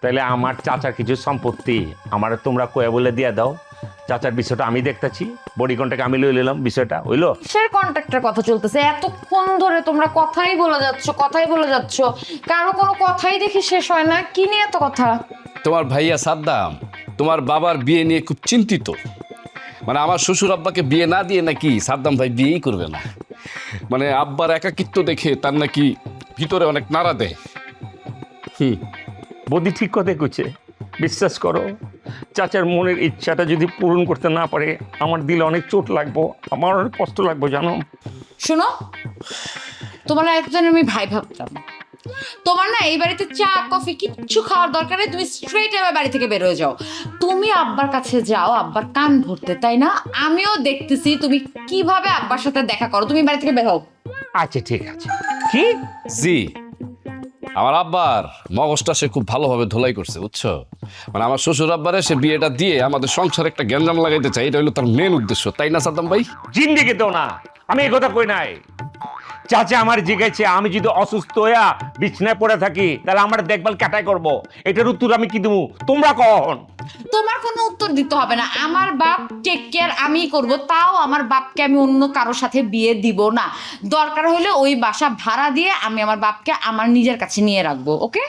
তাহলে আমার চাচার কিছু সম্পত্তি আমার তোমরা কয়ে বলে দিয়ে দাও। চাচার বিষয়টা আমি দেখতেছি, বডি কন্ট্যাক্ট আমি লই নিলাম, বিষয়টা হইলো। কিসের কন্ট্রাক্টের কথা চলতেছে? এতক্ষণ ধরে তোমরা কথাই বলে যাচ্ছ, কারো কোনো কথাই দেখি শেষ হয় না। কি নিয়ে এত কথা? তোমার ভাইয়া সাদ্দাম তোমার বাবার বিয়ে নিয়ে খুব চিন্তিত। মানে আমার শ্বশুর আব্বাকে বিয়ে না দিয়ে নাকি সাদ্দাম ভাই বিয়েই করবে না। মানে আব্বার একাকিত্ব দেখে তার নাকি ভিতরে অনেক নাড়া দেয়। বৌদি ঠিক কথাই কইছে, বিশ্বাস করো। চাচার মনের ইচ্ছাটা যদি পূরণ করতে না পারে আমার দিলে অনেক চোট লাগবো, আমার অনেক কষ্ট লাগবো জানো। শোনো, তোমার একজন আমি ভাই ভাবতাম, তোমার না এই বাড়িতে চা কফি কিচ্ছু খাওয়ার দরকার নেই। তুমি স্ট্রেট এবার বাড়ি থেকে বের হয়ে যাও। তুমি আব্বার কাছে যাও, আব্বার কান ভরতে, তাই না? আমিও দেখতেছি তুমি কিভাবে আব্বার সাথে দেখা করো। তুমি বাড়ি থেকে বের হও। আচ্ছা ঠিক আছে। কি? জি, আমার আব্বার মগজটা সে খুব ভালোভাবে ধোলাই করছে, বুঝছো? মানে আমার শ্বশুর আব্বারে সে বিয়েটা দিয়ে আমাদের সংসারে একটা গ্যাঞ্জাম লাগাইতে চাই, এটা হলো তার মেন উদ্দেশ্য, তাই না সাদ্দাম ভাই? জিন্দিগি তো না, আমি এই কথা কই নাই। চাচা আমার জিজ্ঞাসা আমি যদি অসুস্থ হইয়া বিছনায় পড়ে থাকি তাহলে আমার দেখভাল কাটাই করব, এটার উত্তর আমি কি দেবো তোমরা কখন? তোমার কোনো উত্তর দিতে হবে না। আমার বাপ টেক কেয়ার আমি করব, তাও আমার বাপকে আমি অন্য কারোর সাথে বিয়ে দিব না। দরকার হলে ওই বাসা ভাড়া দিয়ে আমি আমার বাপকে আমার নিজের কাছে নিয়ে রাখবো। ওকে?